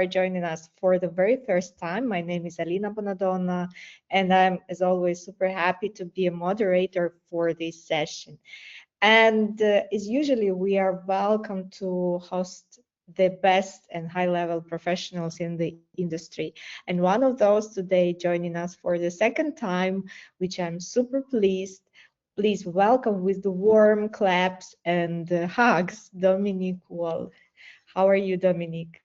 joining us for the very first time. My name is Alina Bonadonna, and I'm, as always, super happy to be a moderator for this session. And as usually, we are welcome to host the best and high-level professionals in the industry. And one of those today joining us for the second time, which I'm super pleased. Please welcome with the warm claps and hugs, Dominique Wall. How are you, Dominique?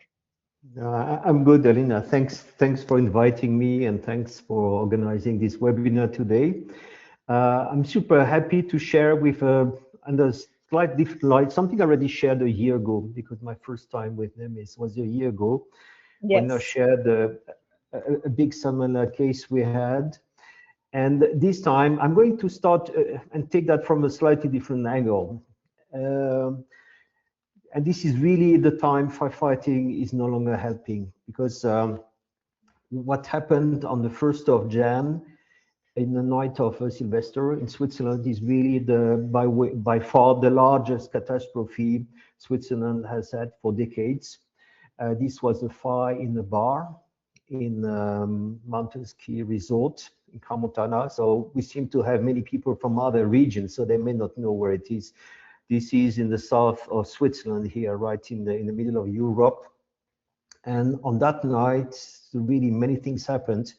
I'm good, Alina. Thanks for inviting me, and thanks for organizing this webinar today. I'm super happy to share with under slight different light something I already shared a year ago, because my first time with them was a year ago. Yes. When I shared a big similar case we had. And this time I'm going to start and take that from a slightly different angle. And this is really the time firefighting is no longer helping, because what happened on the 1st of Jan in the night of Sylvester in Switzerland is really by far the largest catastrophe Switzerland has had for decades. This was a fire in a bar in mountain ski resort in Montana. So we seem to have many people from other regions, so they may not know where it is. This is in the south of Switzerland here, right in the middle of Europe. And on that night, really many things happened.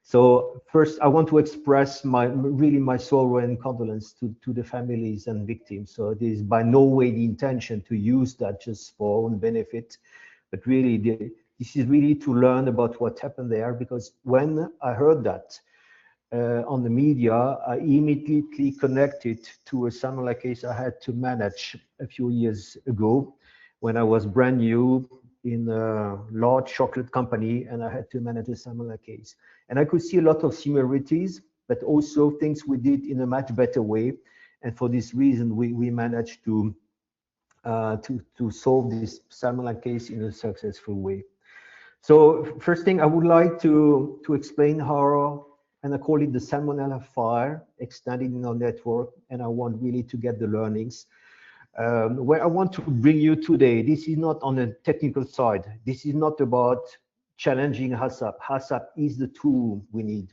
So first, I want to express my sorrow and condolence to the families and victims. So it is by no way the intention to use that just for own benefit, but really this is really to learn about what happened there. Because when I heard that on the media, I immediately connected to a similar case I had to manage a few years ago when I was brand new in a large chocolate company, and I had to manage a similar case. And I could see a lot of similarities, but also things we did in a much better way. And for this reason, we managed to solve this similar case in a successful way. So first thing, I would like to explain how, and I call it the Salmonella fire, extended in our network, and I want really to get the learnings. Where I want to bring you today, this is not on a technical side. This is not about challenging HACCP. HACCP is the tool we need,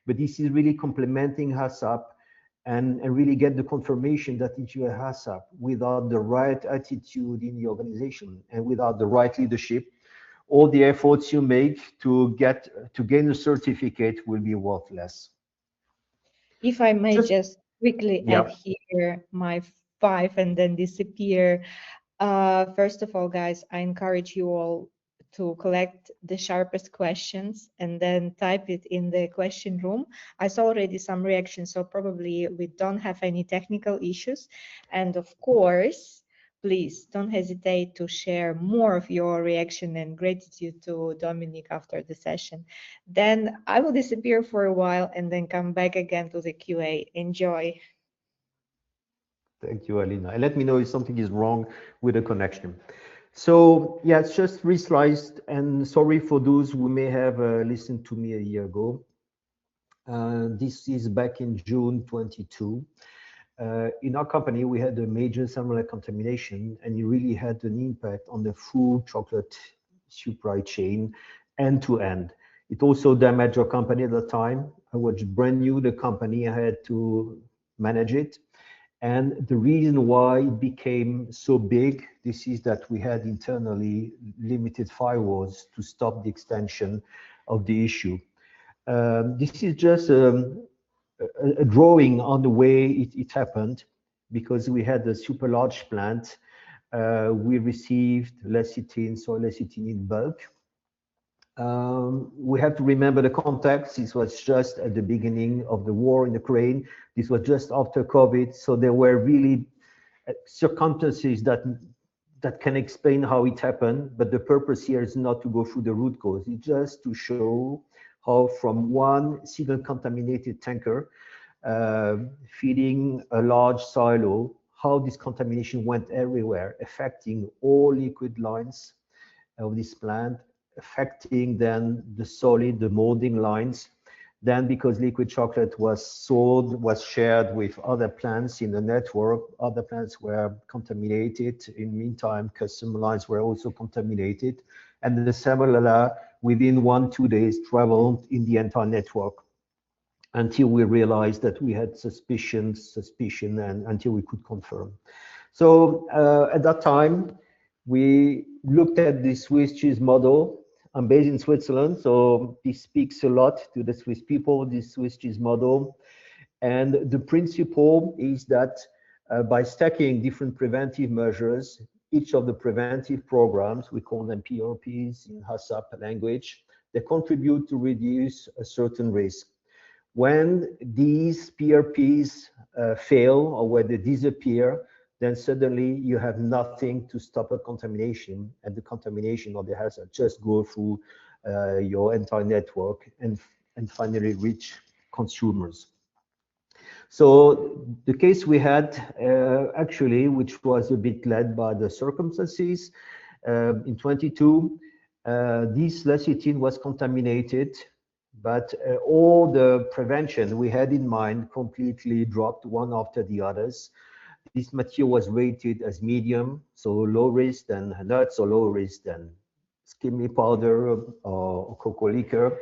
but this is really complementing HACCP and really get the confirmation that if you are HACCP, without the right attitude in the organization and without the right leadership, all the efforts you make to gain a certificate will be worthless. If I may just quickly add here my 5 and then disappear. First of all, guys, I encourage you all to collect the sharpest questions and then type it in the question room. I saw already some reactions, so probably we don't have any technical issues. And of course, please don't hesitate to share more of your reaction and gratitude to Dominique after the session. Then I will disappear for a while and then come back again to the QA. Enjoy. Thank you, Alina. And let me know if something is wrong with the connection. So yeah, it's just resliced, and sorry for those who may have listened to me a year ago. This is back in June 22. In our company, we had a major salmonella contamination, and it really had an impact on the food chocolate supply chain end to end. It also damaged our company at the time. I was brand new to the company. I had to manage it. And the reason why it became so big, this is that we had internally limited firewalls to stop the extension of the issue. This is just a drawing on the way it happened, because we had a super large plant. We received lecithin, soy lecithin in bulk. We have to remember the context. This was just at the beginning of the war in Ukraine. This was just after COVID. So there were really circumstances that can explain how it happened. But the purpose here is not to go through the root cause. It's just to show how from one single contaminated tanker feeding a large silo, how this contamination went everywhere, affecting all liquid lines of this plant, affecting then the solid, the molding lines. Then because liquid chocolate was sold, was shared with other plants in the network, other plants were contaminated. In the meantime, customer lines were also contaminated. and the salmonella within 1-2 days traveled in the entire network until we realized that we had suspicion, and until we could confirm. So at that time, we looked at the Swiss cheese model. I'm based in Switzerland, so this speaks a lot to the Swiss people, this Swiss cheese model. And the principle is that by stacking different preventive measures, each of the preventive programs, we call them PRPs in HACCP language, they contribute to reduce a certain risk. When these PRPs fail or when they disappear, then suddenly you have nothing to stop a contamination, and the contamination or the hazard just go through your entire network and finally reach consumers. So the case we had actually, which was a bit led by the circumstances, in 22, this lecithin was contaminated, but all the prevention we had in mind completely dropped one after the others. This material was rated as medium, so low risk than nuts or low risk than skimmy powder or cocoa liquor.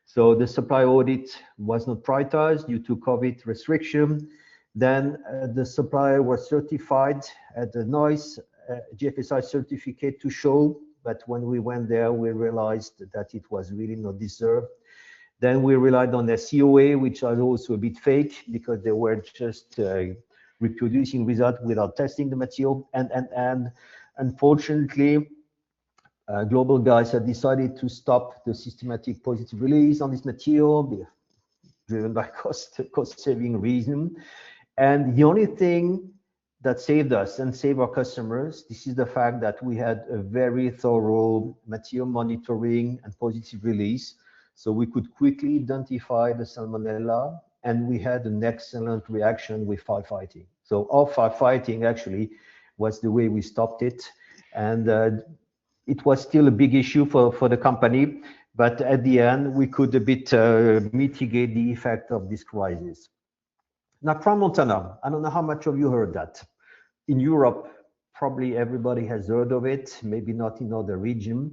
So the supply audit was not prioritized due to COVID restriction. Then the supplier was certified at the noise GFSI certificate to show, but when we went there, we realized that it was really not deserved. Then we relied on the COA, which was also a bit fake because they were just reproducing results without testing the material. And unfortunately, global guys have decided to stop the systematic positive release on this material, driven by cost-saving reason. And the only thing that saved us and saved our customers, this is the fact that we had a very thorough material monitoring and positive release. So we could quickly identify the salmonella, and we had an excellent reaction with firefighting. So our firefighting actually was the way we stopped it. And it was still a big issue for the company, but at the end, we could a bit mitigate the effect of this crisis. Now, Tramontana, I don't know how much of you heard that. In Europe, probably everybody has heard of it, maybe not in other regions.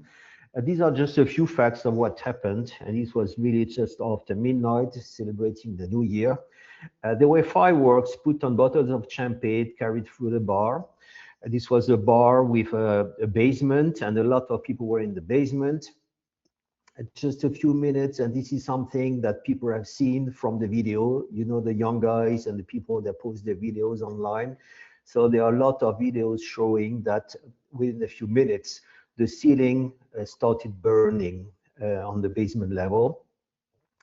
These are just a few facts of what happened, and this was really just after midnight, celebrating the new year. There were fireworks put on bottles of champagne carried through the bar. This was a bar with a basement, and a lot of people were in the basement. Just a few minutes, and this is something that people have seen from the video. You know, the young guys and the people that post their videos online. So there are a lot of videos showing that within a few minutes, the ceiling started burning on the basement level.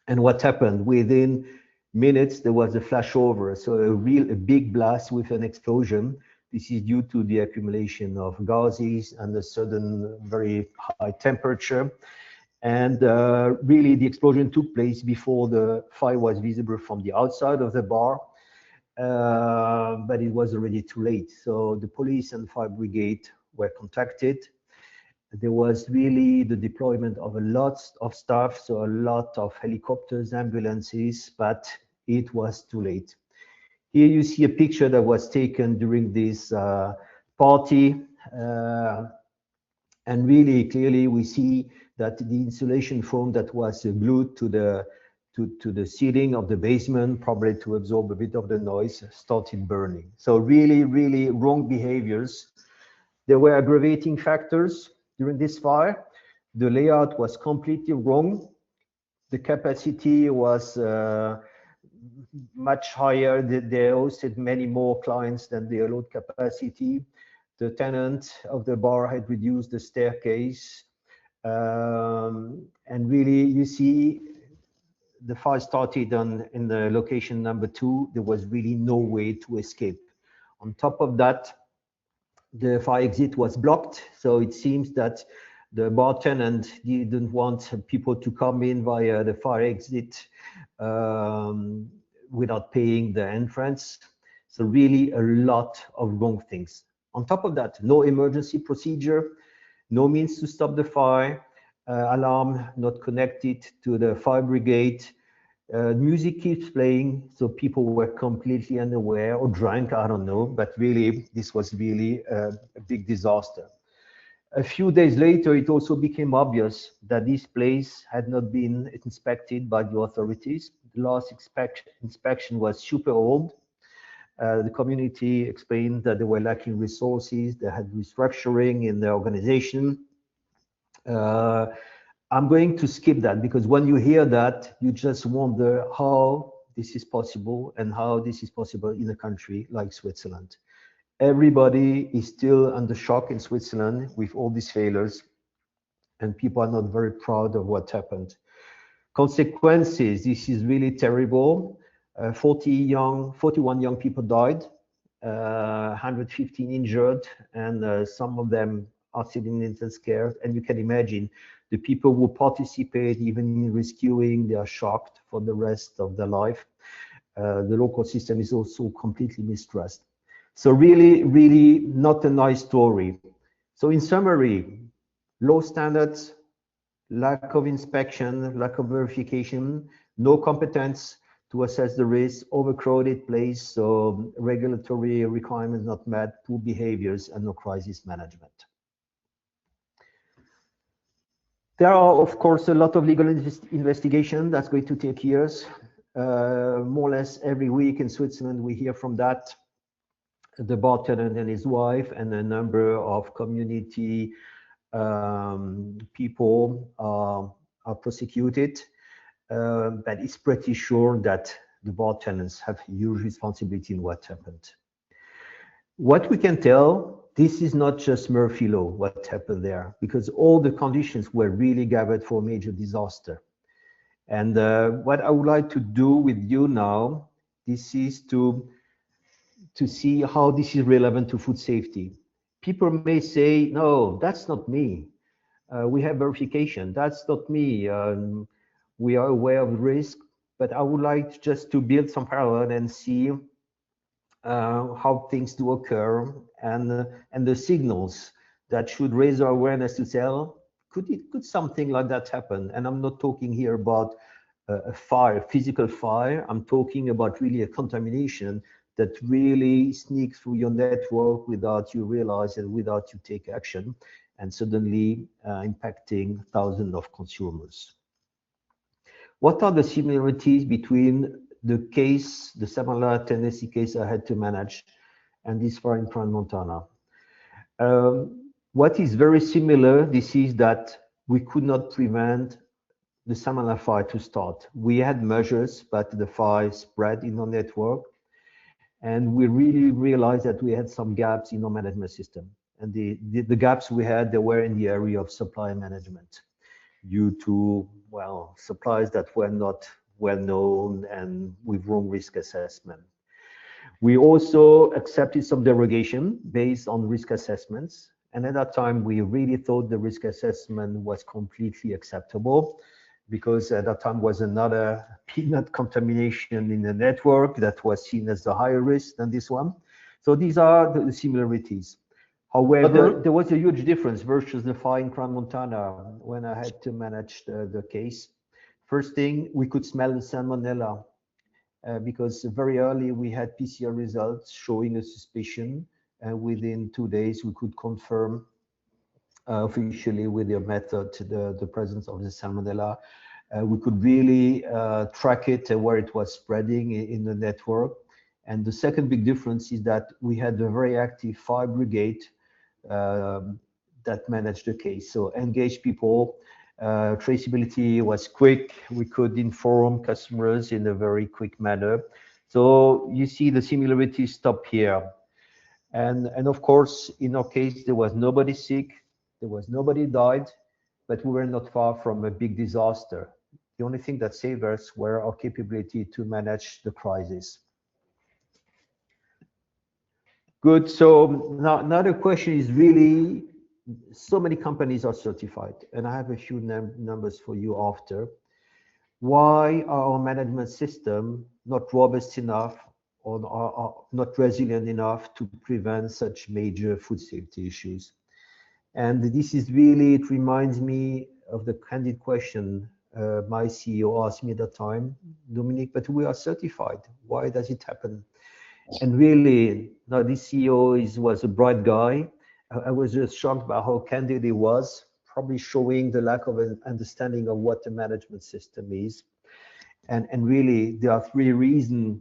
And what happened? Within minutes, there was a flashover, so a big blast with an explosion. This is due to the accumulation of gases and a sudden very high temperature. And really, the explosion took place before the fire was visible from the outside of the bar, but it was already too late. So the police and fire brigade were contacted. There was really the deployment of a lot of staff, so a lot of helicopters, ambulances, but it was too late. Here you see a picture that was taken during this party. And really clearly we see that the insulation foam that was glued to the ceiling of the basement, probably to absorb a bit of the noise, started burning. So really, really wrong behaviors. There were aggravating factors during this fire. The layout was completely wrong. The capacity was much higher. They hosted many more clients than the allowed capacity. The tenant of the bar had reduced the staircase. And really, you see, the fire started in the location number 2. There was really no way to escape. On top of that, the fire exit was blocked. So it seems that the bar tenant didn't want people to come in via the fire exit without paying the entrance. So really a lot of wrong things. On top of that, no emergency procedure, no means to stop the fire, alarm not connected to the fire brigade. Music keeps playing, so people were completely unaware or drunk, I don't know, but really, this was really a big disaster. A few days later, it also became obvious that this place had not been inspected by the authorities. The last inspection was super old. The community explained that they were lacking resources, they had restructuring in their organization. Uh, I'm going to skip that because when you hear that, you just wonder how this is possible and how this is possible in a country like Switzerland. Everybody is still under shock in Switzerland with all these failures, and people are not very proud of what happened. Consequences, this is really terrible. 41 young people died, 115 injured, and some of them are still in intensive care. And you can imagine the people who participate even in rescuing, they are shocked for the rest of their life. The local system is also completely mistrust. So really, really not a nice story. So in summary, low standards, lack of inspection, lack of verification, no competence to assess the risk, overcrowded place, so regulatory requirements not met, poor behaviors, and no crisis management. There are, of course, a lot of legal investigation that's going to take years. More or less every week in Switzerland, we hear from that. The bartender and his wife and a number of community people are prosecuted, but it's pretty sure that the bartenders have huge responsibility in what happened. What we can tell, this is not just Murphy Law, what happened there, because all the conditions were really gathered for a major disaster. And what I would like to do with you now, this is to see how this is relevant to food safety. People may say, no, that's not me. We have verification. That's not me. We are aware of risk, but I would like just to build some parallel and see how things do occur and the signals that should raise our awareness to say, oh, could something like that happen? And I'm not talking here about a fire, physical fire. I'm talking about really a contamination that really sneaks through your network without you realize and without you take action, and suddenly impacting thousands of consumers. What are the similarities between the case, the Salmonella Tennessee case I had to manage, and this fire in Montana? What is very similar, this is that we could not prevent the Salmonella fire to start. We had measures, but the fire spread in our network. And we really realized that we had some gaps in our management system. And the gaps we had, they were in the area of supply management due to, well, supplies that were not well known and with wrong risk assessment. We also accepted some derogation based on risk assessments. And at that time, we really thought the risk assessment was completely acceptable, because at that time was another peanut contamination in the network that was seen as the higher risk than this one. So these are the similarities. However, there was a huge difference versus the fire in Crown Montana when I had to manage the case. First thing, we could smell the salmonella because very early we had PCR results showing a suspicion, and within 2 days we could confirm officially with your method the presence of the salmonella. We could really track it where it was spreading in the network. And the second big difference is that we had a very active fire brigade that managed the case. So engaged people, traceability was quick. We could inform customers in a very quick manner. So you see the similarities stop here. And of course, in our case, there was nobody sick, there was nobody died, but we were not far from a big disaster. The only thing that saved us were our capability to manage the crisis. Good. So now the question is really, so many companies are certified, and I have a few numbers for you after. Why are our management system not robust enough or are not resilient enough to prevent such major food safety issues? And this is really, it reminds me of the candid question my CEO asked me at the time, Dominique, but we are certified. Why does it happen? And really, now this CEO was a bright guy, I was just shocked by how candid he was, probably showing the lack of an understanding of what the management system is. And really, there are three reasons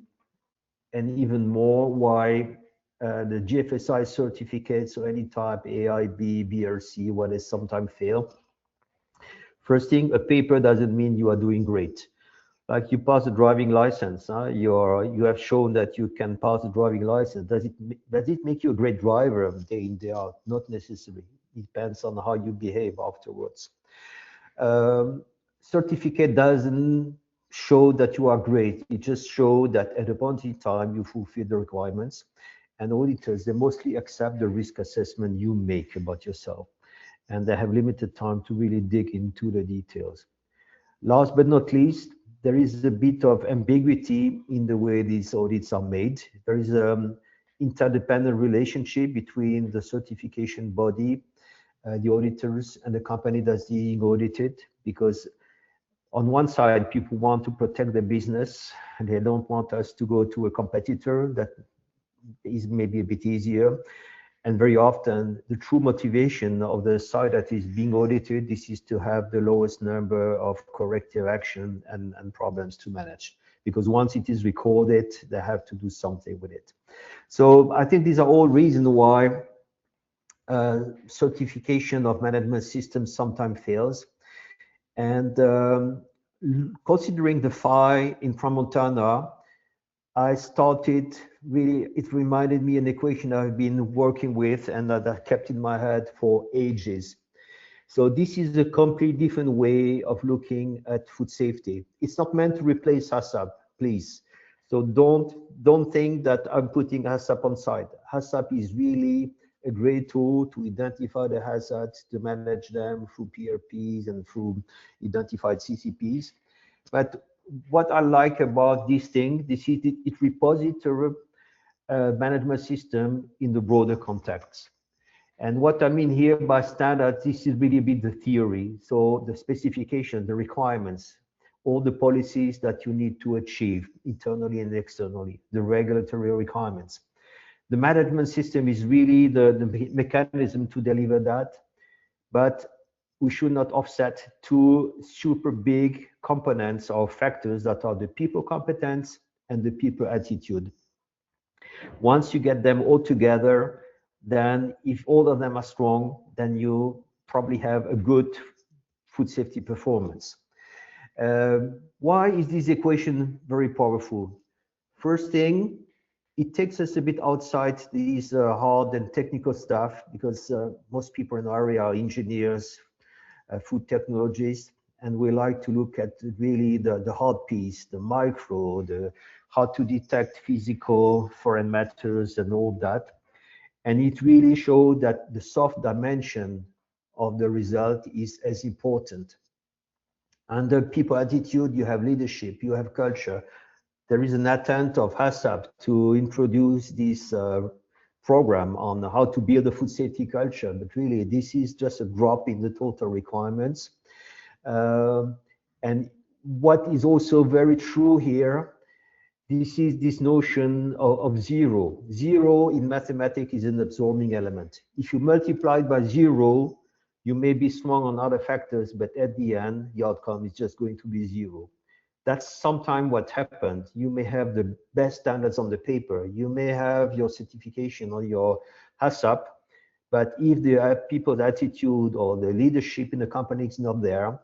and even more why the GFSI certificates, so any type AIB, BRC, what is sometimes fail. First thing, a paper doesn't mean you are doing great. Like you pass a driving license, you have shown that you can pass a driving license. Does it make you a great driver day in, day out? Not necessarily. It depends on how you behave afterwards. Certificate doesn't show that you are great. It just shows that at a point in time you fulfill the requirements. And auditors, they mostly accept the risk assessment you make about yourself. And they have limited time to really dig into the details. Last but not least, there is a bit of ambiguity in the way these audits are made. There is an interdependent relationship between the certification body, the auditors, and the company that's being audited, because on one side, people want to protect their business, and they don't want us to go to a competitor that is maybe a bit easier. And very often, the true motivation of the side that is being audited, this is to have the lowest number of corrective action and problems to manage. Because once it is recorded, they have to do something with it. So I think these are all reasons why certification of management systems sometimes fails. And considering the fire in Tramontana, I started really, it reminded me an equation I've been working with and that I kept in my head for ages. So this is a completely different way of looking at food safety. It's not meant to replace HACCP, please. So don't think that I'm putting HACCP on side. HACCP is really a great tool to identify the hazards, to manage them through PRPs and through identified CCPs. But what I like about this thing, this is it repository management system in the broader context. And what I mean here by standards, this is really a bit the theory. So the specification, the requirements, all the policies that you need to achieve internally and externally, the regulatory requirements. The management system is really the mechanism to deliver that, but we should not offset two super big components or factors that are the people competence and the people attitude. Once you get them all together, then if all of them are strong, then you probably have a good food safety performance. Why is this equation very powerful? First thing, it takes us a bit outside these hard and technical stuff, because most people in the area are engineers, food technologists, and we like to look at really the hard piece, the micro, the how to detect physical foreign matters and all that. And it really showed that the soft dimension of the result is as important. Under people attitude, you have leadership, you have culture. There is an attempt of HACCP to introduce this program on how to build a food safety culture, but really this is just a drop in the total requirements. And what is also very true here, this is this notion of zero. Zero in mathematics is an absorbing element. If you multiply it by zero, you may be strong on other factors, but at the end, the outcome is just going to be zero. That's sometimes what happens. You may have the best standards on the paper. You may have your certification or your HACCP, but if the people's attitude or the leadership in the company is not there,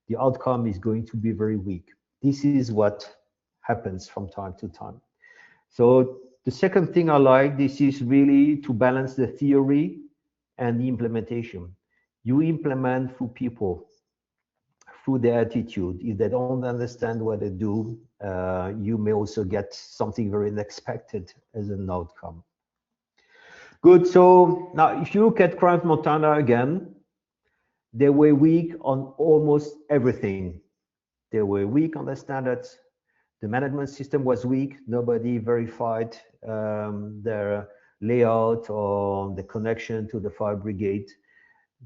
the outcome is going to be very weak. This is what happens from time to time. So the second thing I like, this is really to balance the theory and the implementation. You implement through people, through their attitude. If they don't understand what they do, you may also get something very unexpected as an outcome. Good, so now if you look at Crans-Montana again, they were weak on almost everything. They were weak on the standards. The management system was weak. Nobody verified their layout or the connection to the fire brigade.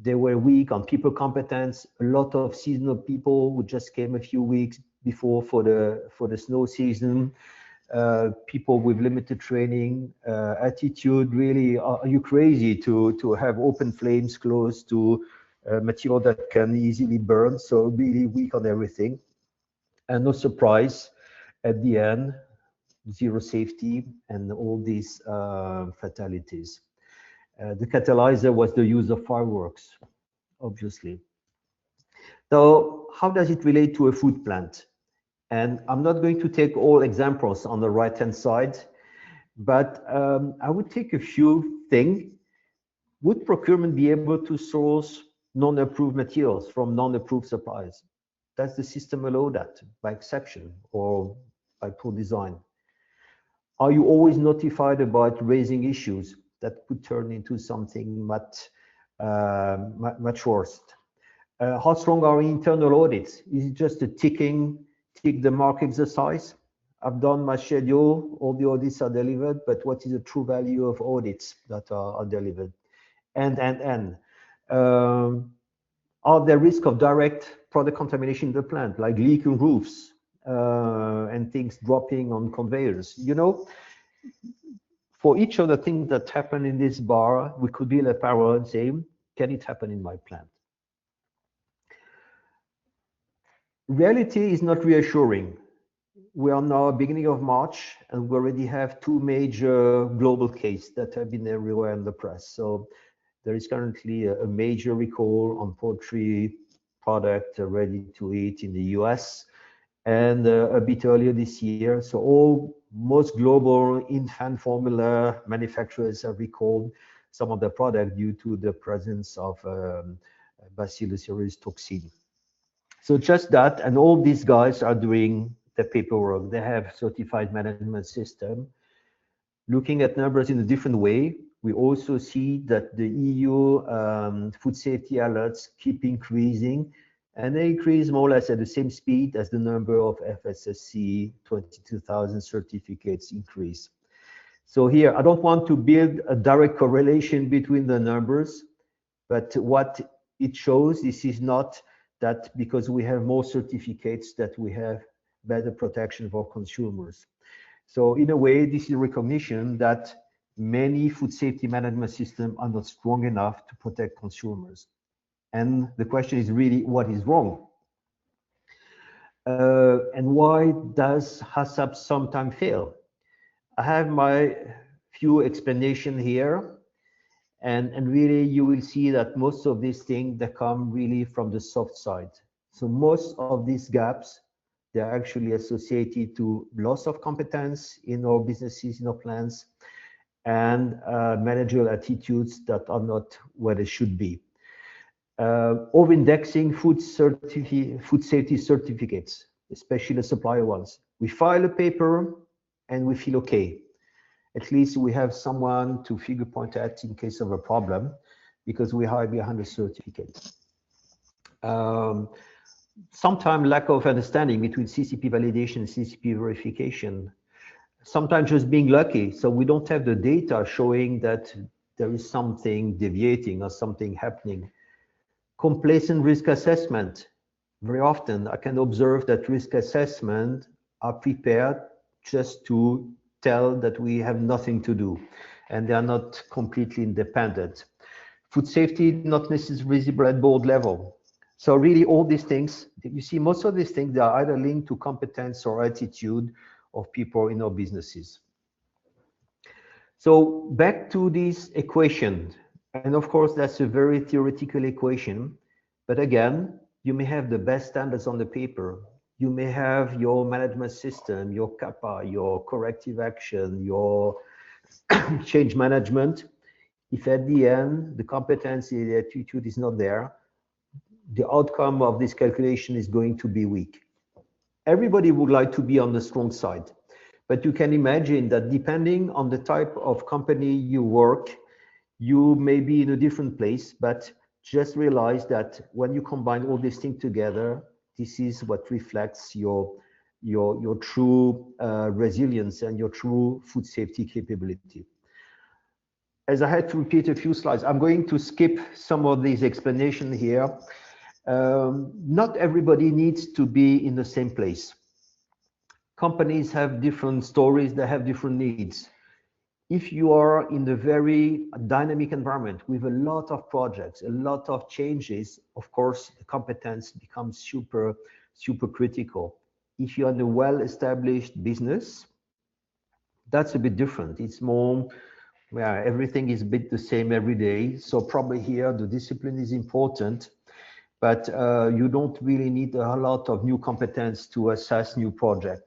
They were weak on people competence. A lot of seasonal people who just came a few weeks before for the snow season. people with limited training, attitude, really, are you crazy to have open flames close to material that can easily burn, so really weak on everything. And no surprise, at the end, zero safety and all these fatalities. The catalyzer was the use of fireworks, obviously. So how does it relate to a food plant? And I'm not going to take all examples on the right-hand side, but I would take a few things. Would procurement be able to source non-approved materials from non-approved suppliers? Does the system allow that by exception or by poor design? Are you always notified about raising issues that could turn into something much worse? How strong are internal audits? Is it just a tick the mark exercise? I've done my schedule, all the audits are delivered, but what is the true value of audits that are delivered? Are there risk of direct product contamination in the plant, like leaking roofs and things dropping on conveyors? You know, for each of the things that happen in this bar, we could build a parallel and say, can it happen in my plant? Reality is not reassuring. We are now beginning of March, and we already have two major global cases that have been everywhere in the press. So there is currently a major recall on poultry product ready to eat in the US, and a bit earlier this year. So most global infant formula manufacturers have recalled some of their product due to the presence of Bacillus cereus toxin. So just that, and all these guys are doing the paperwork. They have certified management system. Looking at numbers in a different way, we also see that the EU food safety alerts keep increasing, and they increase more or less at the same speed as the number of FSSC 22,000 certificates increase. So here, I don't want to build a direct correlation between the numbers, but what it shows, this is not that because we have more certificates that we have better protection for consumers. So in a way, this is recognition that many food safety management systems are not strong enough to protect consumers. And the question is really, what is wrong? And why does HACCP sometimes fail? I have my few explanations here. And really, you will see that most of these things that come really from the soft side. So most of these gaps, they're actually associated to loss of competence in our businesses, in our plants, and managerial attitudes that are not where they should be. Over-indexing food safety certificates, especially the supplier ones. We file a paper and we feel okay. At least we have someone to finger point at in case of a problem, because we hide behind a certificate. Sometimes lack of understanding between CCP validation and CCP verification. Sometimes just being lucky, so we don't have the data showing that there is something deviating or something happening. Complacent risk assessment. Very often I can observe that risk assessment are prepared just to tell that we have nothing to do, and they are not completely independent. Food safety not necessarily visible at board level. So really all these things, you see most of these things, they are either linked to competence or attitude of people in our businesses. So back to this equation, and of course that's a very theoretical equation, but again, you may have the best standards on the paper. You may have your management system, your CAPA, your corrective action, your change management. If at the end, the competency, the attitude is not there, the outcome of this calculation is going to be weak. Everybody would like to be on the strong side, but you can imagine that depending on the type of company you work, you may be in a different place, but just realize that when you combine all these things together, this is what reflects your true resilience and your true food safety capability. As I had to repeat a few slides, I'm going to skip some of these explanations here. Not everybody needs to be in the same place. Companies have different stories, they have different needs. If you are in a very dynamic environment with a lot of projects, a lot of changes, of course, the competence becomes super critical. If you're in a well-established business, that's a bit different. It's more, where everything is a bit the same every day. So probably here the discipline is important, but you don't really need a lot of new competence to assess new project.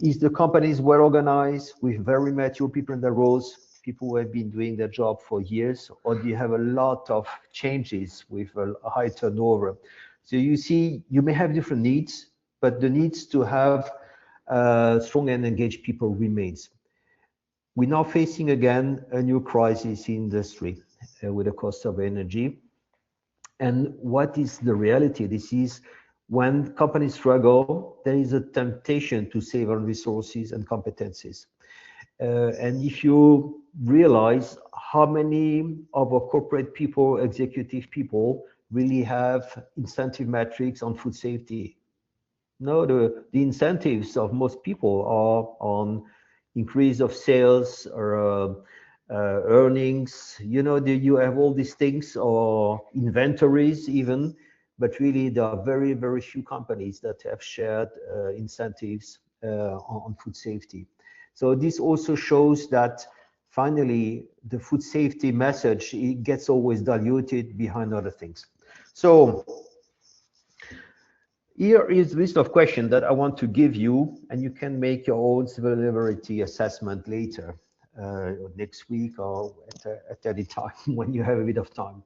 Is the company is well organized with very mature people in their roles, people who have been doing their job for years, or do you have a lot of changes with a high turnover? So you see, you may have different needs, but the needs to have strong and engaged people remains. We're now facing again a new crisis in industry with the cost of energy. And what is the reality? This is when companies struggle, there is a temptation to save on resources and competencies. And if you realize how many of our corporate people, executive people, really have incentive metrics on food safety. No, the incentives of most people are on increase of sales or earnings. You know, you have all these things or inventories even, but really there are very few companies that have shared incentives on food safety. So this also shows that finally the food safety message, it gets always diluted behind other things. So here is a list of questions that I want to give you, and you can make your own severity assessment later, next week or at any time when you have a bit of time.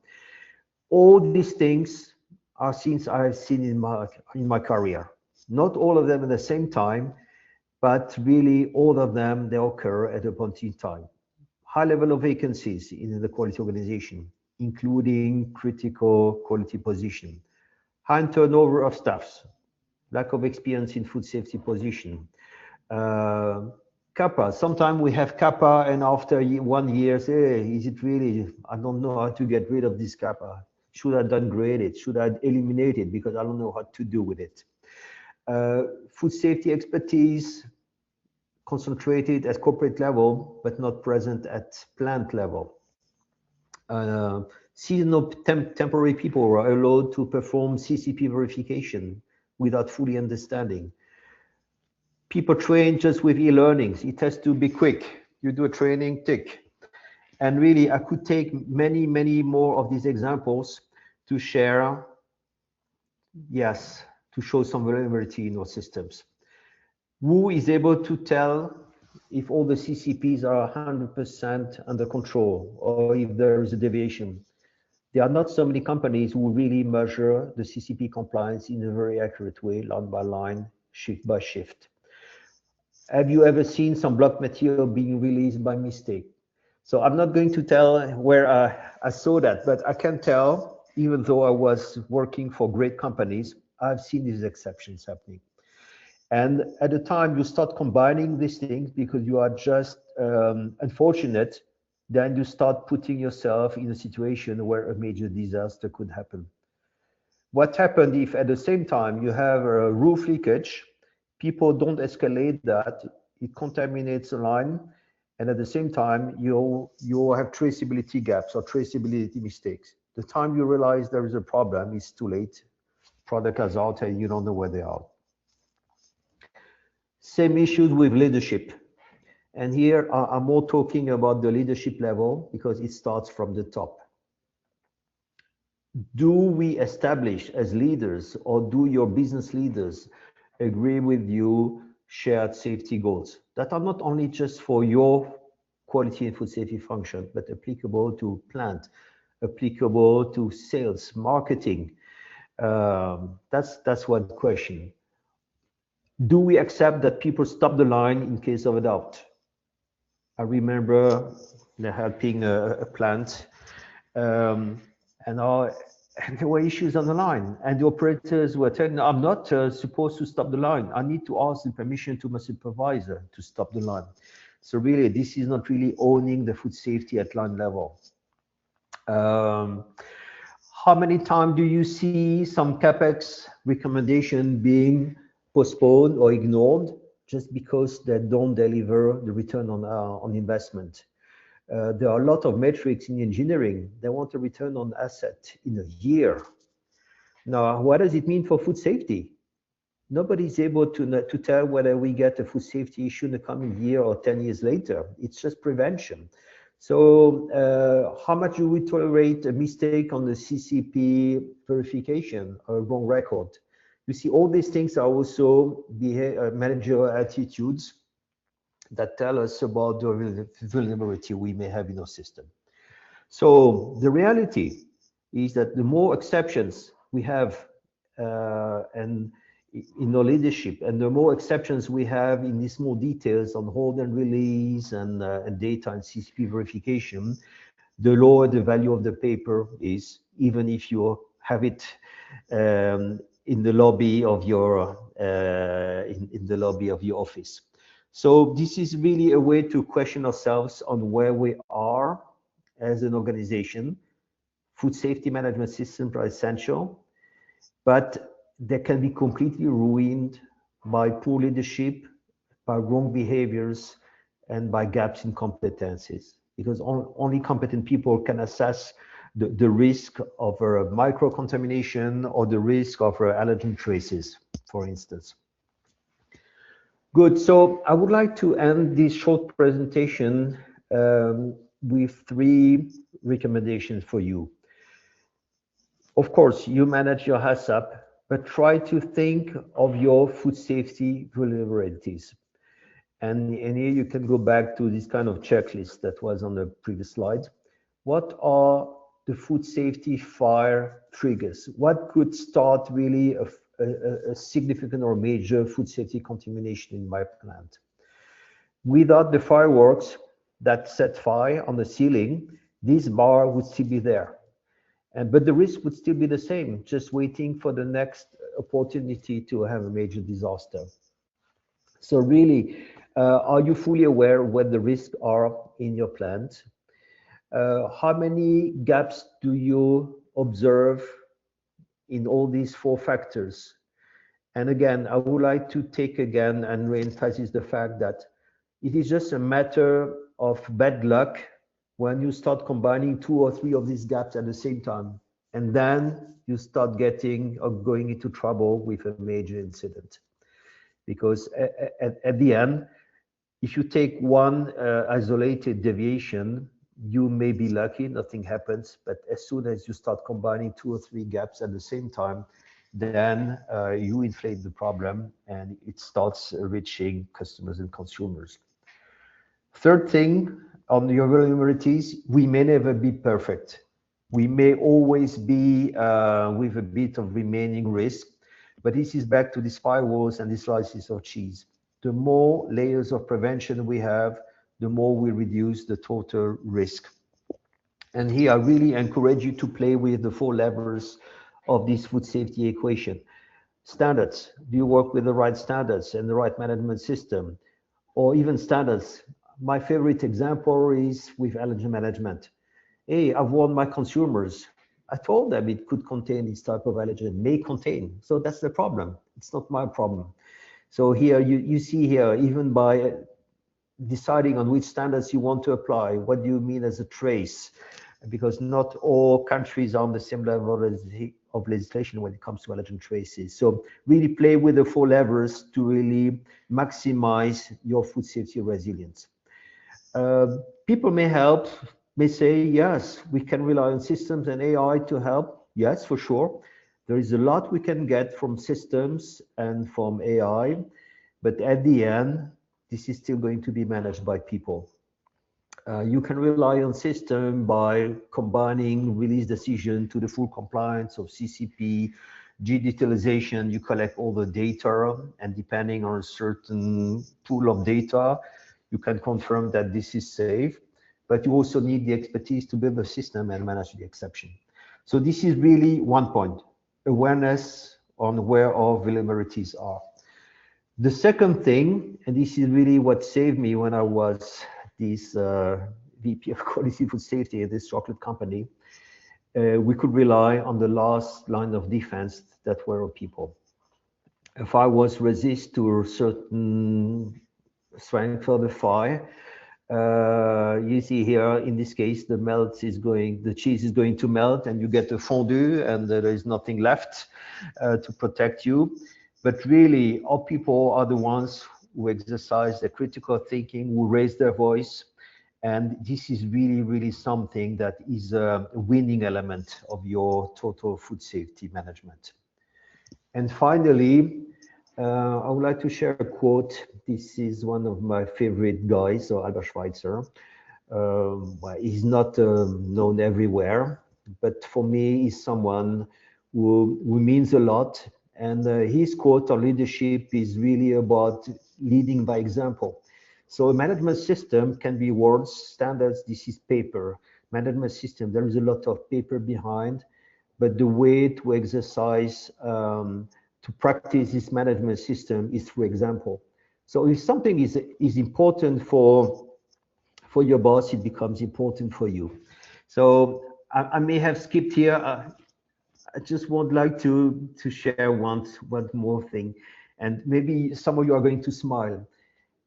All these things are things I have seen in my career. Not all of them at the same time, but really all of them, they occur at a point in time. High level of vacancies in the quality organization, including critical quality position. High turnover of staffs, lack of experience in food safety position. Kappa, sometimes we have Kappa and after 1 year, say, hey, is it really, I don't know how to get rid of this Kappa. Should I downgrade it? Should I eliminate it? Because I don't know what to do with it. Food safety expertise concentrated at corporate level, but not present at plant level. Seasonal temporary people are allowed to perform CCP verification without fully understanding. People train just with e-learnings. It has to be quick. You do a training, tick. And really, I could take many more of these examples to share, yes, to show some vulnerability in our systems. Who is able to tell if all the CCPs are 100% under control or if there is a deviation? There are not so many companies who really measure the CCP compliance in a very accurate way, line by line, shift by shift. Have you ever seen some block material being released by mistake? So I'm not going to tell where I saw that, but I can tell, even though I was working for great companies, I've seen these exceptions happening. And at the time you start combining these things because you are just unfortunate, then you start putting yourself in a situation where a major disaster could happen. What happened if at the same time you have a roof leakage, people don't escalate that, it contaminates the line, and at the same time you have traceability gaps or traceability mistakes. The time you realize there is a problem, it's too late. Product is out and you don't know where they are. Same issues with leadership. And here I'm more talking about the leadership level because it starts from the top. Do we establish as leaders, or do your business leaders agree with you shared safety goals that are not only just for your quality and food safety function, but applicable to plant, applicable to sales, marketing? That's one question. Do we accept that people stop the line in case of a doubt? I remember helping a plant, and there were issues on the line, and the operators were telling, I'm not supposed to stop the line. I need to ask the permission to my supervisor to stop the line. So really, this is not really owning the food safety at line level. How many times do you see some CapEx recommendation being postponed or ignored just because they don't deliver the return on investment. There are a lot of metrics in engineering. They want a return on asset in a year. Now, what does it mean for food safety? Nobody's able to tell whether we get a food safety issue in the coming year or 10 years later. It's just prevention. So how much do we tolerate a mistake on the CCP verification or wrong record? You see, all these things are also managerial attitudes that tell us about the vulnerability we may have in our system. So the reality is that the more exceptions we have and in our leadership, and the more exceptions we have in these small details on hold and release and data and CCP verification, the lower the value of the paper is, even if you have it in the lobby of your office. So this is really a way to question ourselves on where we are as an organization. Food safety management systems are essential, but they can be completely ruined by poor leadership, by wrong behaviors, and by gaps in competencies, because only competent people can assess the risk of micro-contamination or the risk of allergen traces, for instance. Good, so I would like to end this short presentation with 3 recommendations for you. Of course, you manage your HACCP, but try to think of your food safety vulnerabilities. And here you can go back to this kind of checklist that was on the previous slide. What are the food safety fire triggers? What could start really a significant or major food safety contamination in my plant? Without the fireworks that set fire on the ceiling, this bar would still be there. But the risk would still be the same, just waiting for the next opportunity to have a major disaster. So really, are you fully aware of what the risks are in your plant? How many gaps do you observe in all these 4 factors? And again, I would like to take again and re-emphasize the fact that it is just a matter of bad luck when you start combining 2 or 3 of these gaps at the same time, and then you start getting or going into trouble with a major incident. Because at the end, if you take one isolated deviation, you may be lucky, nothing happens, but as soon as you start combining 2 or 3 gaps at the same time, then you inflate the problem and it starts reaching customers and consumers. Third thing, on your vulnerabilities, we may never be perfect. We may always be with a bit of remaining risk, but this is back to these firewalls and these slices of cheese. The more layers of prevention we have, the more we reduce the total risk. And here I really encourage you to play with the 4 levers of this food safety equation. Standards, do you work with the right standards and the right management system? Or even standards. My favorite example is with allergen management. Hey, I've warned my consumers. I told them it could contain this type of allergen, may contain. So that's the problem. It's not my problem. So here you see here, even by deciding on which standards you want to apply, what do you mean as a trace? Because not all countries are on the same level of legislation when it comes to allergen traces. So really play with the 4 levers to really maximize your food safety resilience. People may say, yes, we can rely on systems and AI to help. Yes, for sure. There is a lot we can get from systems and from AI, but at the end, this is still going to be managed by people. You can rely on system by combining release decision to the full compliance of CCP, digitalization. You collect all the data, and depending on a certain pool of data, you can confirm that this is safe. But you also need the expertise to build a system and manage the exception. So this is really one point, awareness on where our vulnerabilities are. The second thing, and this is really what saved me when I was this VP of Quality Food Safety at this chocolate company, we could rely on the last line of defense that were our people. if I was resist to a certain strength of the fire, you see here in this case the cheese is going to melt and you get a fondue and there is nothing left to protect you. But really, our people are the ones who exercise the critical thinking, who raise their voice, and this is really, really something that is a winning element of your total food safety management. And finally, I would like to share a quote. This is one of my favorite guys, so Albert Schweitzer. Well, he's not known everywhere, but for me, he's someone who means a lot. And his quote on leadership is really about leading by example. So a management system can be words, standards, this is paper. Management system, there is a lot of paper behind, but the way to exercise, to practice this management system is through example. So if something is important for your boss, it becomes important for you. So I may have skipped here. I just would like to share one more thing, and maybe some of you are going to smile,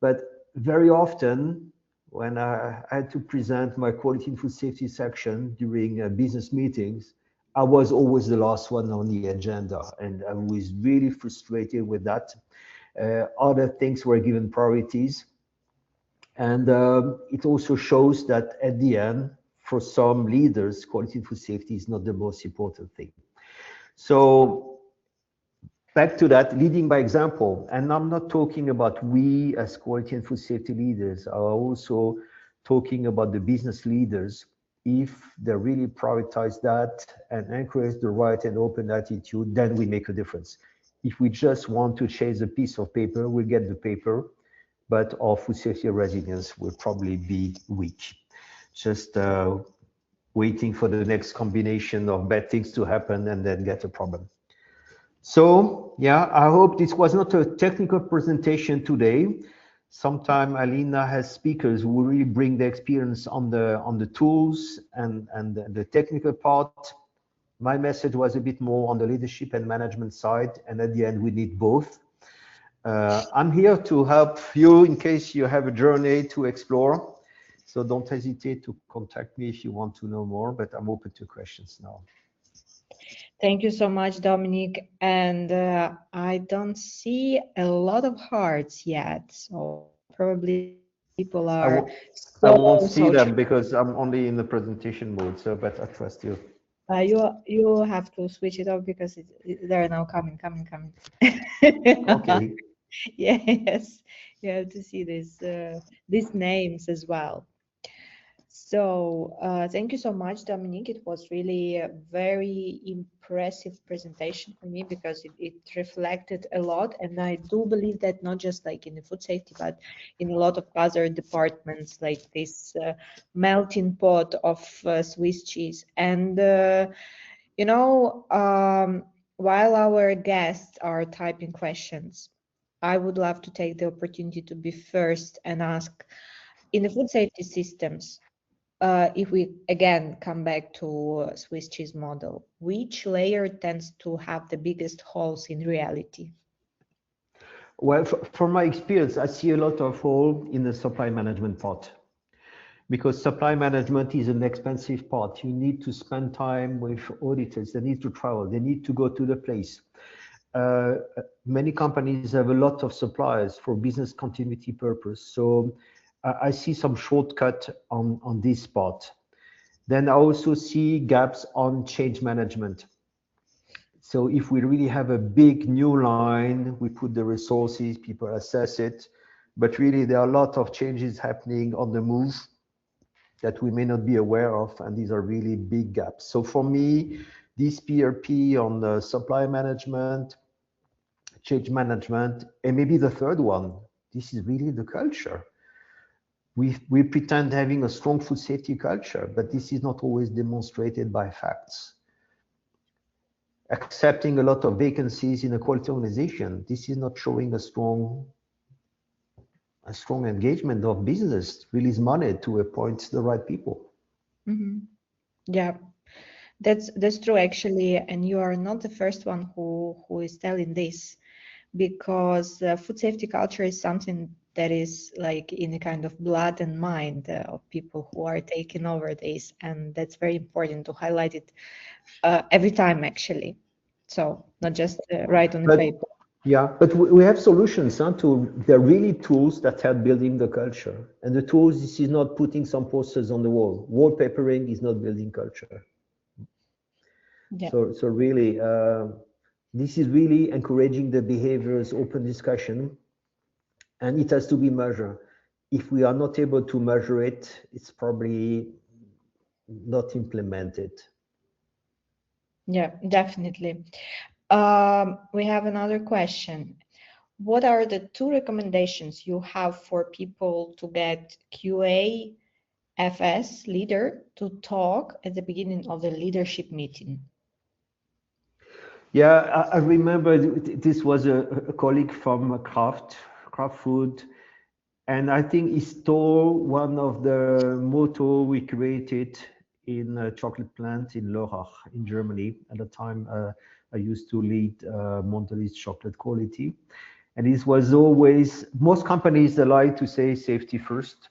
but very often when I had to present my quality and food safety section during business meetings, I was always the last one on the agenda, and I was really frustrated with that. Other things were given priorities, and it also shows that at the end, for some leaders, quality and food safety is not the most important thing. So back to that, leading by example. And I'm not talking about we as quality and food safety leaders, I'm also talking about the business leaders. If they really prioritize that and encourage the right and open attitude, then we make a difference. If we just want to chase a piece of paper, we'll get the paper, but our food safety resilience will probably be weak. Just waiting for the next combination of bad things to happen and then get a problem. So yeah, I hope this was not a technical presentation today. Sometime Alina has speakers who really bring the experience on the tools and the technical part. My message was a bit more on the leadership and management side, and at the end we need both. I'm here to help you in case you have a journey to explore. So don't hesitate to contact me if you want to know more, but I'm open to questions now. Thank you so much, Dominic. And I don't see a lot of hearts yet, so probably people are I won't so see them social. because I'm only in the presentation mode, so but I trust you. You have to switch it off because they're now coming. Okay. Yes, you have to see these names as well. So thank you so much, Dominique. It was really a very impressive presentation for me because it reflected a lot. And I do believe that not just like in the food safety, but in a lot of other departments, like this melting pot of Swiss cheese. And, you know, while our guests are typing questions, I would love to take the opportunity to be first and ask, in the food safety systems, if we again come back to Swiss cheese model, which layer tends to have the biggest holes in reality? Well, from my experience, I see a lot of hole in the supply management part because supply management is an expensive part. You need to spend time with auditors. They need to travel. They need to go to the place. Many companies have a lot of suppliers for business continuity purpose. So I see some shortcut on this part. Then I also see gaps on change management. So if we really have a big new line, we put the resources, people assess it, but really there are a lot of changes happening on the move that we may not be aware of, and these are really big gaps. So for me, this PRP on the supply management, change management, and maybe the third one, this is really the culture. We pretend having a strong food safety culture, but this is not always demonstrated by facts. Accepting a lot of vacancies in a quality organization, this is not showing a strong engagement of business, release money to appoint the right people. Mm-hmm. Yeah, that's true actually, and you are not the first one who is telling this. because food safety culture is something that is like in a kind of blood and mind of people who are taking over this, and that's very important to highlight it every time actually. So not just write on the But paper. yeah, but we have solutions, huh, to, they're really tools that help building the culture. And the tools, this is not putting some posters on the wall. Wallpapering is not building culture. Yeah. So really, this is really encouraging the behaviors, open discussion, and it has to be measured. If we are not able to measure it, it's probably not implemented. Yeah, definitely. We have another question. What are the 2 recommendations you have for people to get QAFS leader to talk at the beginning of the leadership meeting? Yeah, I remember this was a colleague from Kraft Food, and I think he stole one of the motto we created in a chocolate plant in Lörrach in Germany. At the time, I used to lead Mondelez chocolate quality. And this was always, most companies, they like to say safety first.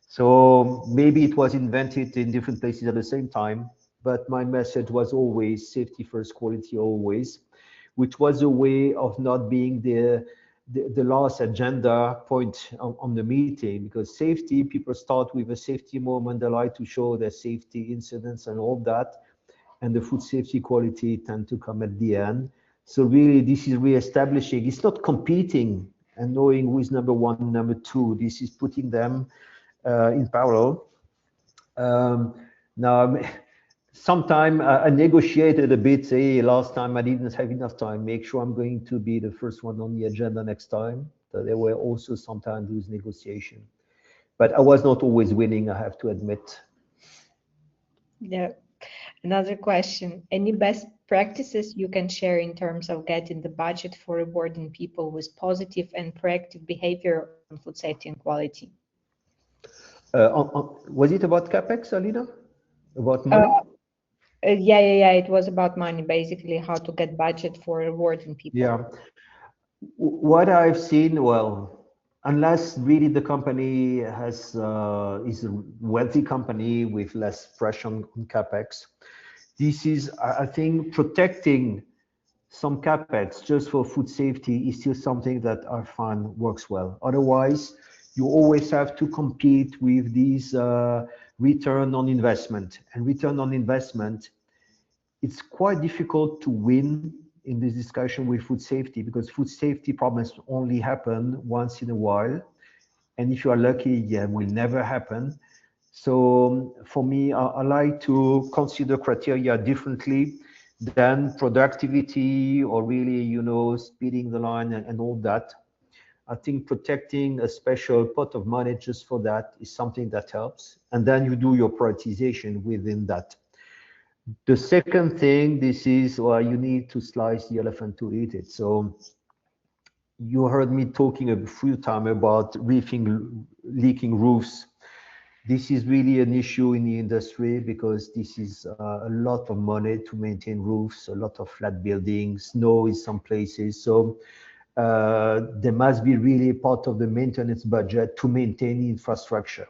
So maybe it was invented in different places at the same time, but my message was always safety first, quality always, which was a way of not being the last agenda point on the meeting, because safety, people start with a safety moment, they like to show their safety incidents and all that, and the food safety quality tend to come at the end. So really, this is re-establishing. It's not competing and knowing who is number 1, number 2. This is putting them in parallel. Now, sometime I negotiated a bit. Say, last time I didn't have enough time. Make sure I'm going to be the first one on the agenda next time. So there were also sometimes those negotiations, but I was not always winning, I have to admit. Yeah. Another question. Any best practices you can share in terms of getting the budget for rewarding people with positive and proactive behavior on food safety and quality? Was it about CapEx, Alina? About Uh, money? yeah. It was about money, basically, how to get budget for rewarding people. Yeah. What I've seen, well, unless really the company is a wealthy company with less pressure on capex, this is, I think, protecting some capex just for food safety is still something that I find works well. Otherwise, you always have to compete with these return on investment, and return on investment, it's quite difficult to win in this discussion with food safety, because food safety problems only happen once in a while. And if you are lucky, yeah, will never happen. So for me, I like to consider criteria differently than productivity or really, speeding the line and all that. I think protecting a special pot of money just for that is something that helps. And then you do your prioritization within that. The second thing, this is, well, you need to slice the elephant to eat it. So you heard me talking a few times about leaking roofs. This is really an issue in the industry because this is a lot of money to maintain roofs, a lot of flat buildings, snow in some places. So there must be really part of the maintenance budget to maintain infrastructure.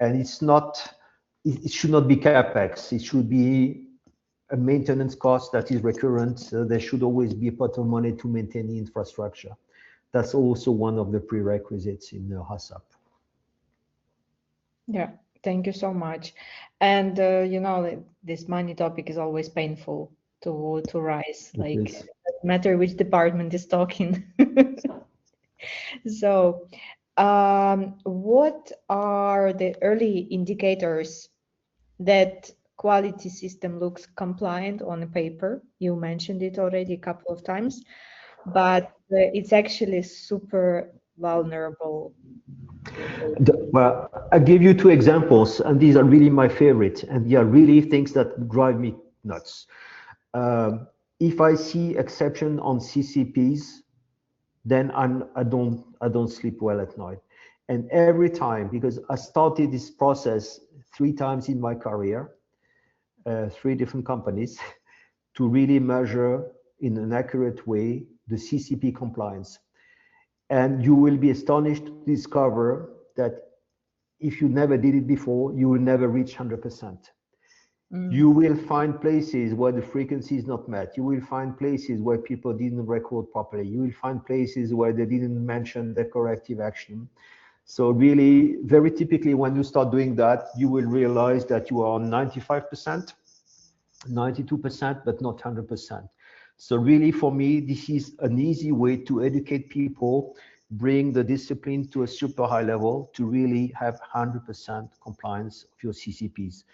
And it should not be capex. It should be a maintenance cost that is recurrent. So there should always be a pot of money to maintain the infrastructure. That's also one of the prerequisites in HACCP. Yeah, thank you so much. And this money topic is always painful to rise. It Like, is. no matter which department is talking. So, what are the early indicators that quality system looks compliant on a paper? You mentioned it already a couple of times, but it's actually super vulnerable. Well, I give you 2 examples, and these are really my favorite, and they are really things that drive me nuts. If I see exception on CCPs, then I don't sleep well at night. And every time, because I started this process 3 times in my career, 3 different companies, to really measure in an accurate way the CCP compliance. And you will be astonished to discover that if you never did it before, you will never reach 100%. You will find places where the frequency is not met. You will find places where people didn't record properly. You will find places where they didn't mention the corrective action. So really, very typically, when you start doing that, you will realize that you are on 95%, 92%, but not 100%. So really, for me, this is an easy way to educate people, bring the discipline to a super high level to really have 100% compliance of your CCPs.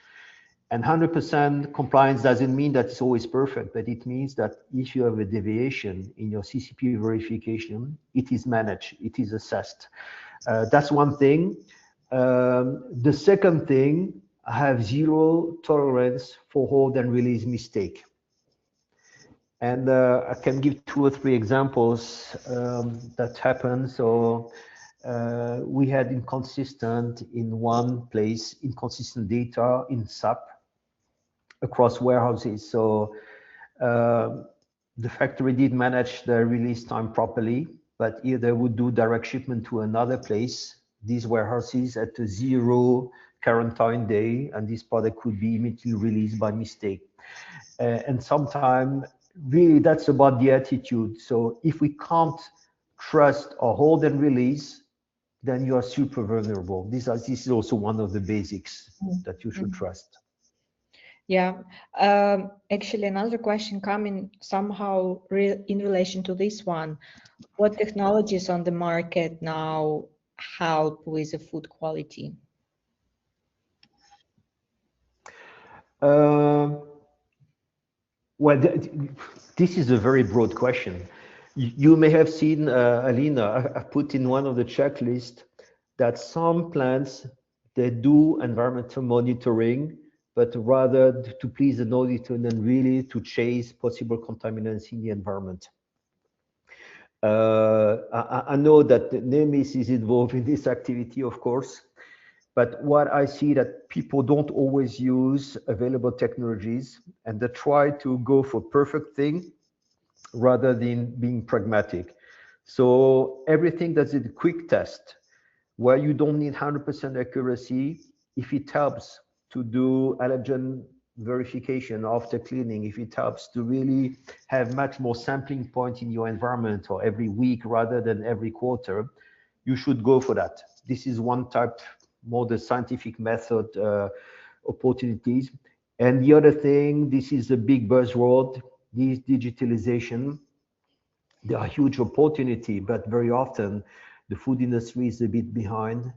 And 100% compliance doesn't mean that it's always perfect, but it means that if you have a deviation in your CCP verification, it is managed, it is assessed. That's one thing. The second thing, I have zero tolerance for hold and release mistake. And I can give 2 or 3 examples that happened. So we had inconsistent in one place, inconsistent data in SAP across warehouses. So the factory did manage the release time properly, but if they would do direct shipment to another place, these warehouses at a 0 quarantine day, and this product could be immediately released by mistake. And sometimes really that's about the attitude. So if we can't trust or hold and release, then you are super vulnerable. This is also one of the basics that you should trust. Yeah, actually another question coming somehow in relation to this one. What technologies on the market now help with the food quality? Well, this is a very broad question. You may have seen, Alina, I put in one of the checklists that some plants, they do environmental monitoring, but rather to please an auditor than really to chase possible contaminants in the environment. I know that NEMIS is involved in this activity, of course, but what I see that people don't always use available technologies and they try to go for perfect thing rather than being pragmatic. So everything that's a quick test where you don't need 100% accuracy, if it helps to do allergen verification after cleaning, if it helps to really have much more sampling point in your environment or every week rather than every quarter, you should go for that. This is one type, more the scientific method opportunities. And the other thing, this is a big buzzword, this digitalization. There are huge opportunity, but very often the food industry is a bit behind.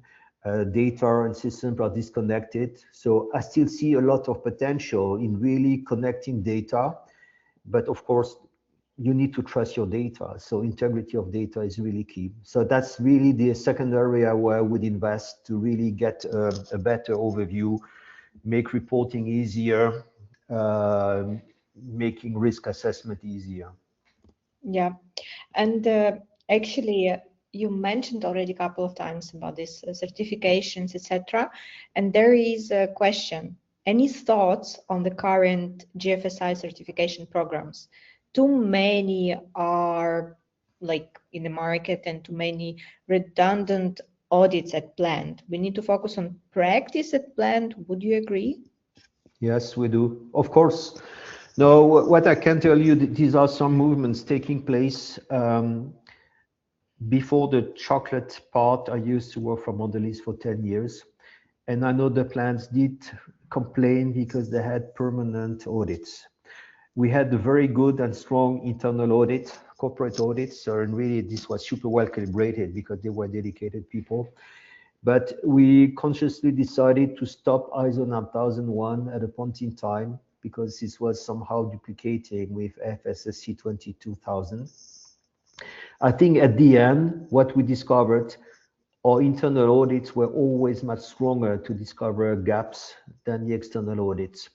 Data and systems are disconnected. So I still see a lot of potential in really connecting data, but of course, you need to trust your data. So integrity of data is really key. So that's really the second area where I would invest to really get a better overview, make reporting easier, making risk assessment easier. Yeah, and actually, you mentioned already a couple of times about this certifications, etc. And there is a question: any thoughts on the current GFSI certification programs? Too many are like in the market, and too many redundant audits at plant. We need to focus on practice at plant. Would you agree? Yes, we do. Of course. No, what I can tell you, these are some movements taking place. Before the chocolate part, I used to work for Mondelez for 10 years. And I know the plants did complain because they had permanent audits. We had a very good and strong internal audit, corporate audits, and really this was super well calibrated because they were dedicated people. But we consciously decided to stop ISO 9001 at a point in time because this was somehow duplicating with FSSC 22000. I think at the end, what we discovered, our internal audits were always much stronger to discover gaps than the external audits.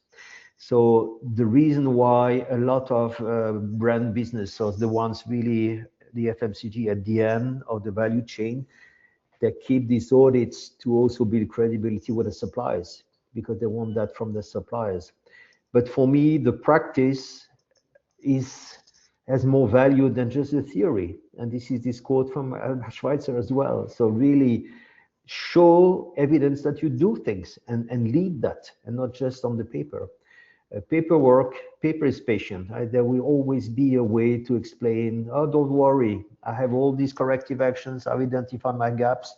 So the reason why a lot of brand business, so the ones really, the FMCG at the end of the value chain, they keep these audits to also build credibility with the suppliers because they want that from the suppliers. But for me, the practice has more value than just a theory. And this is this quote from Schweitzer as well. So really show evidence that you do things and lead that, and not just on the paper. Paper is patient. Right? There will always be a way to explain, oh, don't worry, I have all these corrective actions, I've identified my gaps.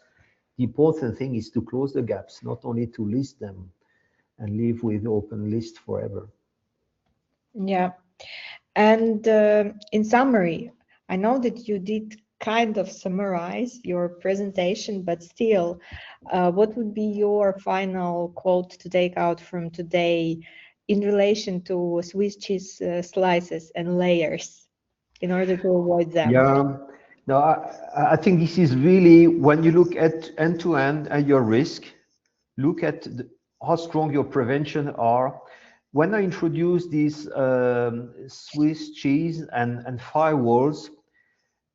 The important thing is to close the gaps, not only to list them and live with open list forever. Yeah. And in summary, I know that you did kind of summarize your presentation, but still, what would be your final quote to take out from today in relation to Swiss cheese slices and layers in order to avoid them? Yeah, no, I think this is really when you look at end-to-end and your risk, look at how strong your prevention are. When I introduced these Swiss cheese and firewalls,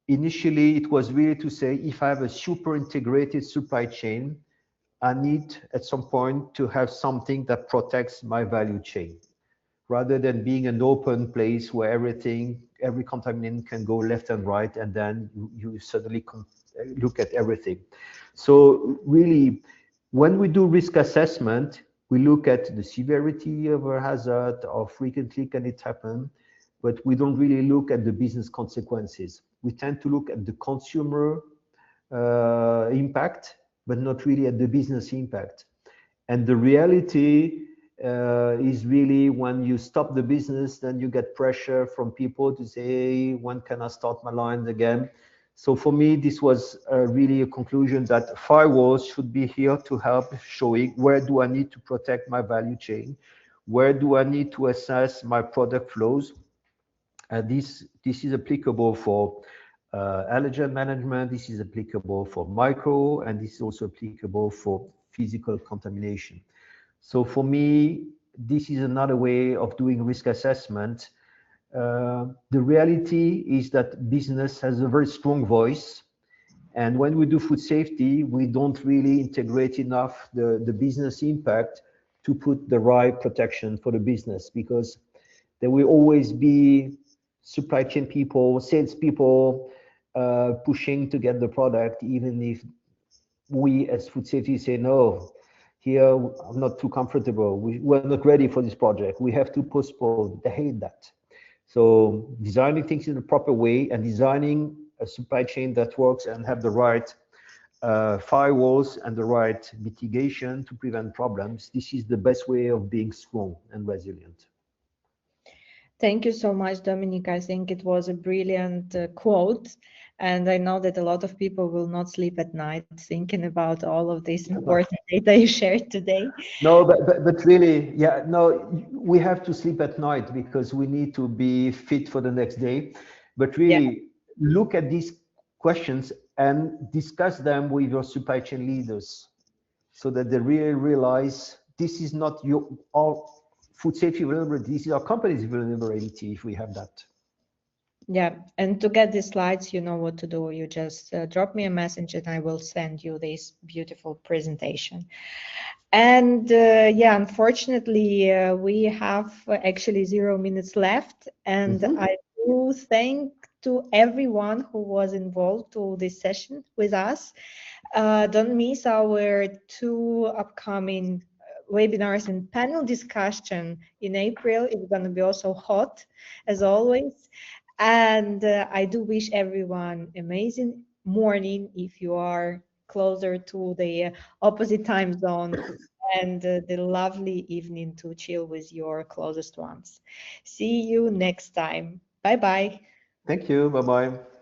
initially it was really to say, if I have a super integrated supply chain, I need at some point to have something that protects my value chain, rather than being an open place where every contaminant can go left and right, and then you suddenly look at everything. So really, when we do risk assessment, we look at the severity of a hazard, how frequently can it happen, but we don't really look at the business consequences. We tend to look at the consumer impact, but not really at the business impact. And the reality is really when you stop the business, then you get pressure from people to say, hey, when can I start my lines again? So for me, this was really a conclusion that firewalls should be here to help showing where do I need to protect my value chain? Where do I need to assess my product flows? This is applicable for allergen management, this is applicable for micro, and this is also applicable for physical contamination. So for me, this is another way of doing risk assessment. The reality is that business has a very strong voice. And when we do food safety, we don't really integrate enough the business impact to put the right protection for the business, because there will always be supply chain people, sales people pushing to get the product, even if we as food safety say, no, here I'm not too comfortable. We're not ready for this project. We have to postpone. They hate that. So designing things in a proper way and designing a supply chain that works and have the right firewalls and the right mitigation to prevent problems, this is the best way of being strong and resilient. Thank you so much, Dominic. I think it was a brilliant quote. And I know that a lot of people will not sleep at night thinking about all of this important data you shared today. No, but really, yeah, no, we have to sleep at night because we need to be fit for the next day. But really, look at these questions and discuss them with your supply chain leaders so that they really realize this is not our food safety vulnerability, this is our company's vulnerability if we have that. Yeah, and to get the slides, you know what to do. You just drop me a message and I will send you this beautiful presentation. And yeah, unfortunately, we have actually 0 minutes left. And I do thank to everyone who was involved to this session with us. Don't miss our 2 upcoming webinars and panel discussion in April. It's going to be also hot, as always. And I do wish everyone amazing morning if you are closer to the opposite time zone, and the lovely evening to chill with your closest ones. See you next time. Bye-bye. Thank you. Bye-bye.